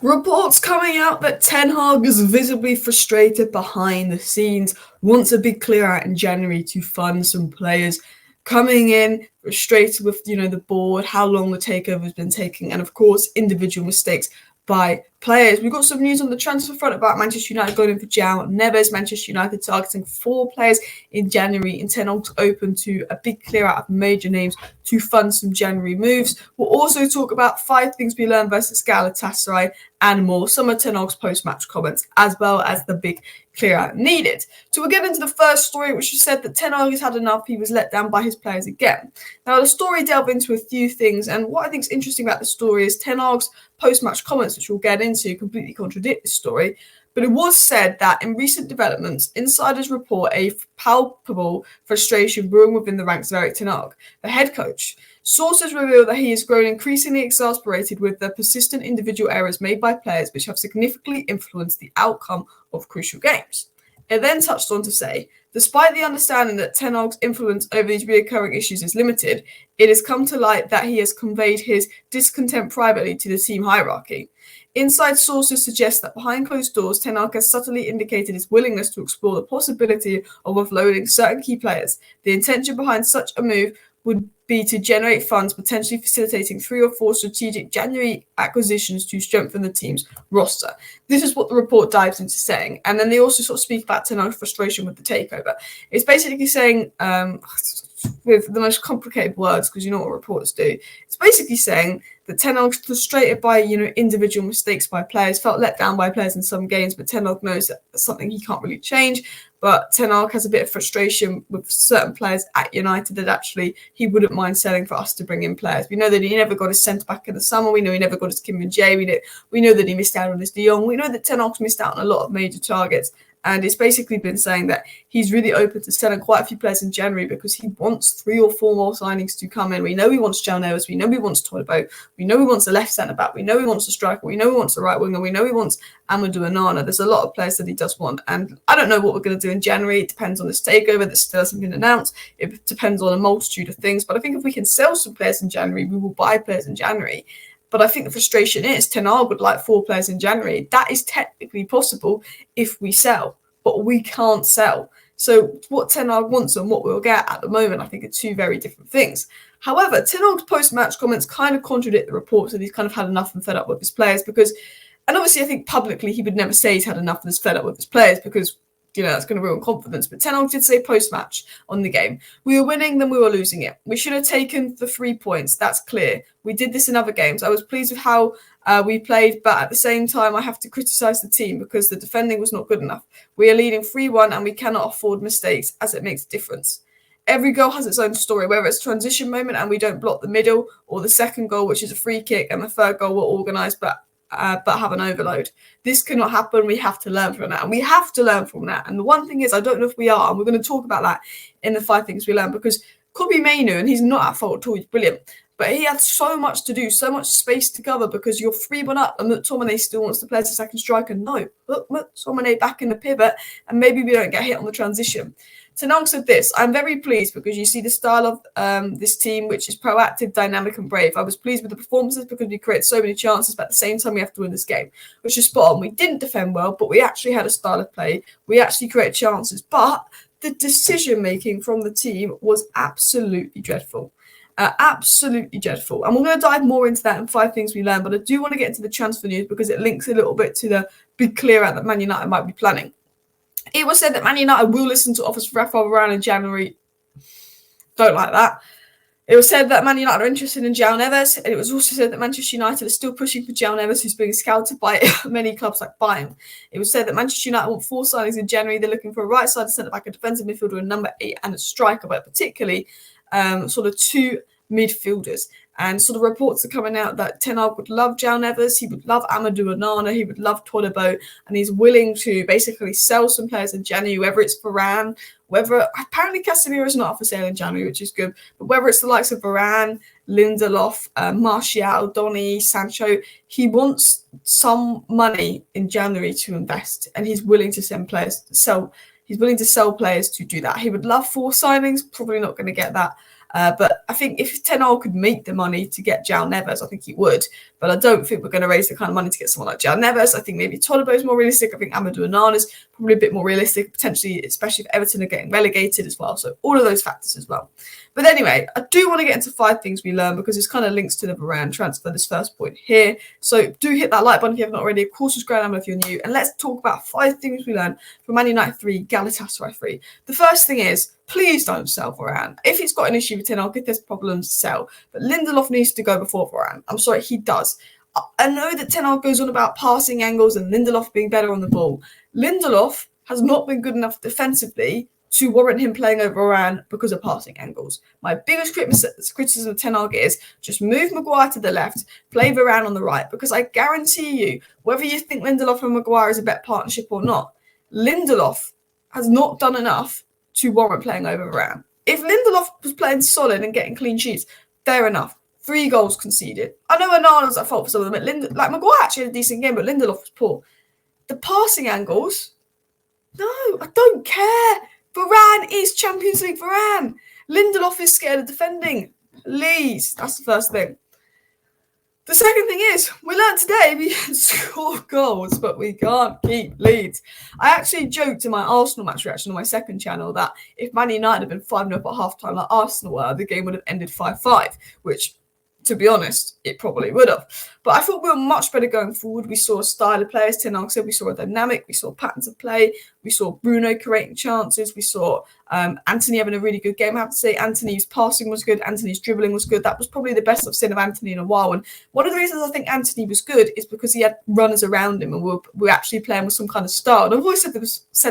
Reports coming out that Ten Hag is visibly frustrated behind the scenes, wants a big clear out in January to fund some players coming in, frustrated with, the board, how long the takeover has been taking, and of course, individual mistakes by players. We've got some news on the transfer front about Manchester United going in for Joao Neves. Manchester United targeting 4 players in January, and Ten Hag's open to a big clear out of major names to fund some January moves. We'll also talk about 5 things we learned versus Galatasaray and more. Some of Ten Hag's post-match comments, as well as the big clear out needed. So we'll get into the first story, which was said that Ten Hag has had enough. He was let down by his players again. Now, the story delved into a few things, and what I think is interesting about the story is Ten Hag's post-match comments, which we'll get into, completely contradict this story. But it was said that in recent developments, insiders report a palpable frustration brewing within the ranks of Erik ten Hag, the head coach. Sources reveal that he has grown increasingly exasperated with the persistent individual errors made by players which have significantly influenced the outcome of crucial games. It then touched on to say, despite the understanding that Ten Hag's influence over these recurring issues is limited, it has come to light that he has conveyed his discontent privately to the team hierarchy. Inside sources suggest that behind closed doors, Ten Hag has subtly indicated his willingness to explore the possibility of offloading certain key players. The intention behind such a move would be to generate funds, potentially facilitating 3 or 4 strategic January acquisitions to strengthen the team's roster. This is what the report dives into saying. And then they also sort of speak about Ten Hag's frustration with the takeover. It's basically saying, with the most complicated words, because you know what reporters do, it's basically saying that Ten Hag's frustrated by, individual mistakes by players, felt let down by players in some games, but Ten Hag knows that that's something he can't really change. But Ten Hag has a bit of frustration with certain players at United that actually he wouldn't mind selling for us to bring in players. We know that he never got his centre back in the summer. We know he never got his Kim and Jay. We know that he missed out on his De Jong. We know that Ten Hag's missed out on a lot of major targets. And it's basically been saying that he's really open to selling quite a few players in January because he wants 3 or 4 more signings to come in. We know he wants Joao Neves. We know he wants Todibo. We know he wants a left centre-back. We know he wants a striker. We know he wants a right winger. We know he wants Amadou Onana. There's a lot of players that he does want. And I don't know what we're going to do in January. It depends on this takeover that still hasn't been announced. It depends on a multitude of things. But I think if we can sell some players in January, we will buy players in January. But I think the frustration is Ten Hag would like 4 players in January. That is technically possible if we sell. But we can't sell. So what Ten Hag wants and what we'll get at the moment, I think, are 2 very different things. However, Ten Hag's post-match comments kind of contradict the reports that he's kind of had enough and fed up with his players because, and obviously I think publicly he would never say he's had enough and is fed up with his players because, that's going to ruin confidence. But Ten Hag did say post-match on the game, we were winning, then we were losing it. We should have taken the 3 points. That's clear. We did this in other games. I was pleased with how we played, but at the same time, I have to criticise the team because the defending was not good enough. We are leading 3-1 and we cannot afford mistakes as it makes a difference. Every goal has its own story, whether it's a transition moment and we don't block the middle, or the second goal, which is a free kick, and the third goal we're organised but have an overload. This cannot happen. We have to learn from that. And we have to learn from that. And the one thing is, I don't know if we are, and we're going to talk about that in the 5 things we learn, because Kobbie Mainoo, and he's not at fault at all, he's brilliant, but he had so much to do, so much space to cover because you're 3-1 up and McTominay still wants to play as a second striker. No, look, McTominay back in the pivot and maybe we don't get hit on the transition. Ten Hag said this, I'm very pleased because you see the style of this team, which is proactive, dynamic and brave. I was pleased with the performances because we create so many chances, but at the same time we have to win this game, which is spot on. We didn't defend well, but we actually had a style of play. We actually created chances, but the decision-making from the team was absolutely dreadful. Absolutely dreadful. And we're going to dive more into that in 5 things we learned, but I do want to get into the transfer news because it links a little bit to the big clear out that Man United might be planning. It was said that Man United will listen to offers for Rafael Varane in January. Don't like that. It was said that Man United are interested in Joao Neves, and it was also said that Manchester United are still pushing for Joao Neves, who's being scouted by many clubs like Bayern. It was said that Manchester United want 4 signings in January. They're looking for a right-sided centre-back, a defensive midfielder, a number 8, and a striker, but particularly sort of 2 midfielders. And sort of reports are coming out that Ten Hag would love Joao Neves, he would love Amadou Onana, he would love Todibo, and he's willing to basically sell some players in January, whether it's Varane, whether apparently Casemiro is not up for sale in January, which is good, but whether it's the likes of Varane, Lindelof, Martial, Donny, Sancho, he wants some money in January to invest, and he's willing to sell players to do that. He would love 4 signings, probably not going to get that. But I think if Ten Hag could make the money to get Joao Neves, I think he would. But I don't think we're going to raise the kind of money to get someone like Joao Neves. I think maybe Tolibo is more realistic. I think Amadou Onana is probably a bit more realistic, potentially, especially if Everton are getting relegated as well. So all of those factors as well. But anyway, I do want to get into 5 things we learned because it's kind of links to the Varane transfer, this first point here. So do hit that like button if you haven't already. Of course, subscribe down if you're new. And let's talk about 5 things we learned from Man United 3, Galatasaray 3. The first thing is, please don't sell Varane. If he's got an issue with Ten Hag, if there's problems, sell. But Lindelof needs to go before Varane. I'm sorry, he does. I know that Ten Hag goes on about passing angles and Lindelof being better on the ball. Lindelof has not been good enough defensively to warrant him playing over Varane because of passing angles. My biggest criticism of Ten Hag is just move Maguire to the left, play Varane on the right, because I guarantee you, whether you think Lindelof and Maguire is a better partnership or not, Lindelof has not done enough to warrant playing over Varane. If Lindelof was playing solid and getting clean sheets, fair enough. 3 goals conceded. I know Onana's at fault for some of them. Maguire actually had a decent game, but Lindelof was poor. The passing angles, no, I don't care. Varane is Champions League Varane. Lindelof is scared of defending. Please. That's the first thing. The second thing is, we learned today we can score goals, but we can't keep leads. I actually joked in my Arsenal match reaction on my second channel that if Man United had been 5-0 at half-time like Arsenal were, the game would have ended 5-5, which, to be honest, it probably would have. But I thought we were much better going forward. We saw a style of players, Ten Hag said. We saw a dynamic. We saw patterns of play. We saw Bruno creating chances. We saw Anthony having a really good game. I have to say Anthony's passing was good. Anthony's dribbling was good. That was probably the best I've seen of Anthony in a while. And one of the reasons I think Anthony was good is because he had runners around him and we're actually playing with some kind of style. And I've always said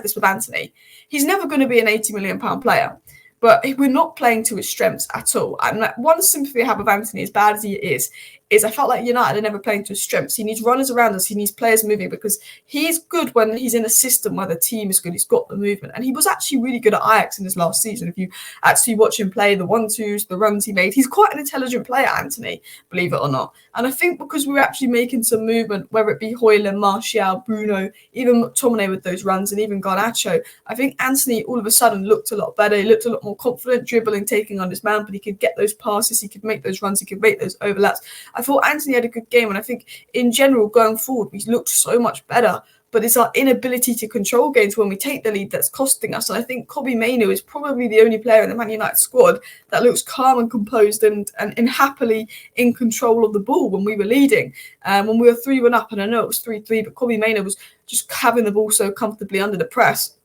this with Anthony. He's never going to be an £80 million player. But we're not playing to his strengths at all. And one sympathy I have with Anthony, as bad as he is I felt like United are never playing to his strengths. He needs runners around us. He needs players moving because he's good when he's in a system where the team is good. He's got the movement. And he was actually really good at Ajax in his last season. If you actually watch him play, the 1-2s, the runs he made, he's quite an intelligent player, Anthony, believe it or not. And I think because we're actually making some movement, whether it be Højlund, Martial, Bruno, even McTominay with those runs, and even Garnacho, I think Anthony all of a sudden looked a lot better. He looked a lot more confident, dribbling, taking on his man, but he could get those passes, he could make those runs, he could make those overlaps. I thought Anthony had a good game, and I think in general going forward we looked so much better, but it's our inability to control games when we take the lead that's costing us. And I think Kobbie Mainoo is probably the only player in the Man United squad that looks calm and composed and happily in control of the ball when we were leading. When we were 3-1 up, and I know it was 3-3, but Kobbie Mainoo was just having the ball so comfortably under the press,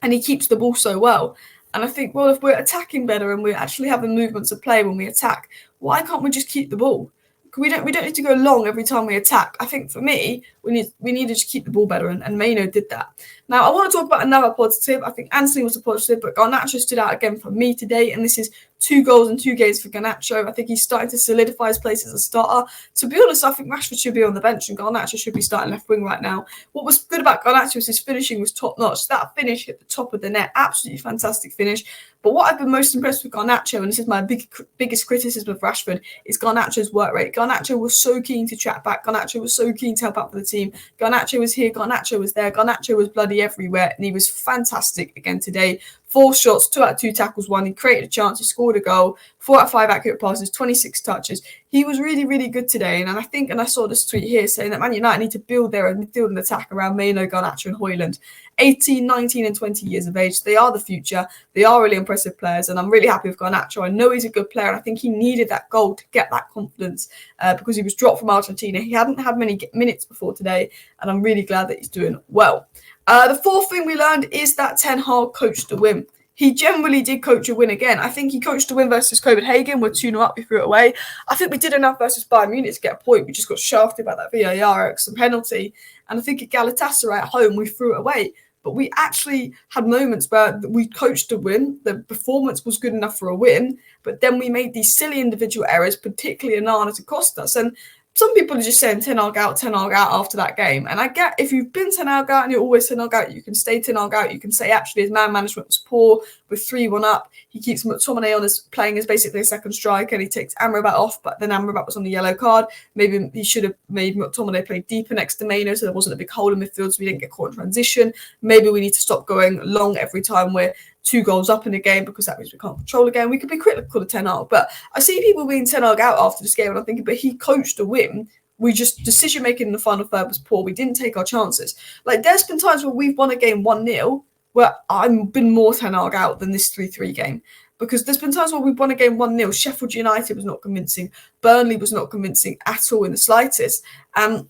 and he keeps the ball so well. And I think, well, if we're attacking better and we're actually having movements of play when we attack, why can't we just keep the ball? We don't need to go long every time we attack. I think for me, we need to just keep the ball better, and Mainoo did that. Now, I want to talk about another positive. I think Anthony was a positive, but Garnacho stood out again for me today, and this is 2 goals and 2 games for Garnacho. I think he's starting to solidify his place as a starter. To be honest, I think Rashford should be on the bench and Garnacho should be starting left wing right now. What was good about Garnacho is his finishing was top notch. That finish hit the top of the net, absolutely fantastic finish. But what I've been most impressed with Garnacho, and this is my biggest criticism of Rashford, is Garnacho's work rate. Garnacho was so keen to track back. Garnacho was so keen to help out for the team. Garnacho was here. Garnacho was there. Garnacho was bloody everywhere. And he was fantastic again today. 4 shots, 2 out of 2 tackles, 1. He created a chance. He scored a goal. 4 out of 5 accurate passes, 26 touches. He was really, really good today. And I think, and I saw this tweet here saying that Man United need to build their midfield and attack around Mainoo, Garnacho and Højlund. 18, 19 and 20 years of age. They are the future. They are really impressive players. And I'm really happy with Garnacho. I know he's a good player. And I think he needed that goal to get that confidence because he was dropped from Argentina. He hadn't had many minutes before today. And I'm really glad that he's doing well. The fourth thing we learned is that Ten Hag coached a win. He generally did coach a win again. I think he coached a win versus Copenhagen. We're 2-0 up, we threw it away. I think we did enough versus Bayern Munich to get a point. We just got shafted by that VAR penalty. And I think at Galatasaray at home, we threw it away. But we actually had moments where we coached a win. The performance was good enough for a win. But then we made these silly individual errors, particularly Onana, to cost us. And some people are just saying Ten Hag out after that game. And I get, if you've been Ten Hag out and you're always Ten Hag out, you can stay Ten Hag out. You can say, actually, his man management was poor. We're 3-1 up. He keeps McTominay on as playing as basically a second striker, and he takes Amrabat off, but then Amrabat was on the yellow card. Maybe he should have made McTominay play deeper next to Maino so there wasn't a big hole in midfield so we didn't get caught in transition. Maybe we need to stop going long every time we're 2 goals up in a game, because that means we can't control a game. We could be critical of Ten Hag, but I see people being Ten Hag out after this game, and I'm thinking, but he coached a win. Decision making in the final third was poor. We didn't take our chances. Like, there's been times where we've won a game 1-0 where I've been more Ten Hag out than this 3-3 game. Because there's been times where we've won a game 1-0. Sheffield United was not convincing. Burnley was not convincing at all in the slightest. And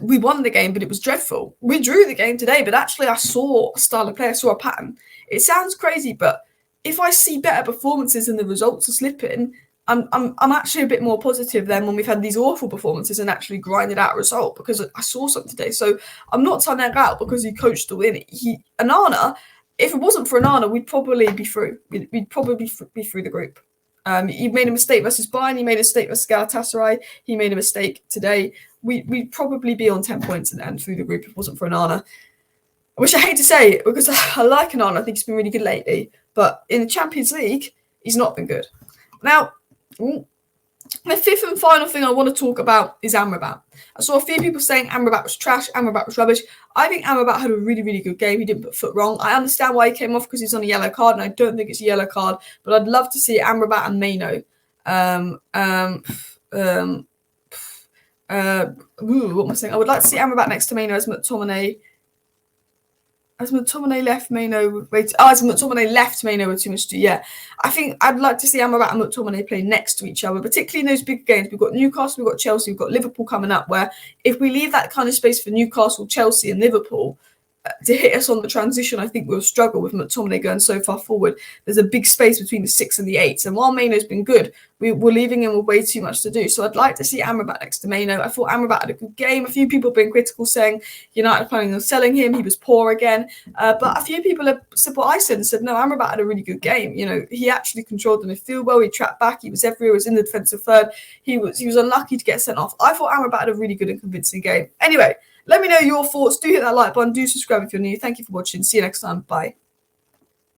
we won the game, but it was dreadful. We drew the game today, but actually I saw a style of play. I saw a pattern. It sounds crazy, but if I see better performances and the results are slipping, I'm actually a bit more positive than when we've had these awful performances and actually grinded out a result, because I saw something today. So I'm not turning that out because he coached the win. Onana, if it wasn't for Onana, we'd probably be through. We'd probably be through the group. He made a mistake versus Bayern. He made a mistake versus Galatasaray. He made a mistake today. We'd probably be on 10 points and through the group if it wasn't for Onana. Which I hate to say, because I like Onana. I think he's been really good lately. But in the Champions League, he's not been good. Now, the fifth and final thing I want to talk about is Amrabat. I saw a few people saying Amrabat was trash, Amrabat was rubbish. I think Amrabat had a really, really good game. He didn't put foot wrong. I understand why he came off, because he's on a yellow card, and I don't think it's a yellow card, but I'd love to see Amrabat and Maino. What am I saying? I would like to see Amrabat next to Maino as McTominay. As McTominay left Maino, as McTominay left Maino with too much to do. Yeah, I think I'd like to see Amrabat and McTominay play next to each other, particularly in those big games. We've got Newcastle, we've got Chelsea, we've got Liverpool coming up, where if we leave that kind of space for Newcastle, Chelsea and Liverpool to hit us on the transition, I think we'll struggle with McTominay going so far forward. There's a big space between the 6 and the 8s. And while Maino's been good, we're leaving him with way too much to do. So I'd like to see Amrabat next to Maino. I thought Amrabat had a good game. A few people have been critical, saying United planning on selling him. He was poor again. But a few people have said what I said and said, no, Amrabat had a really good game. You know, he actually controlled the midfield well. He tracked back. He was everywhere. He was in the defensive third. He was unlucky to get sent off. I thought Amrabat had a really good and convincing game. Anyway, let me know your thoughts. Do hit that like button. Do subscribe if you're new. Thank you for watching. See you next time. Bye.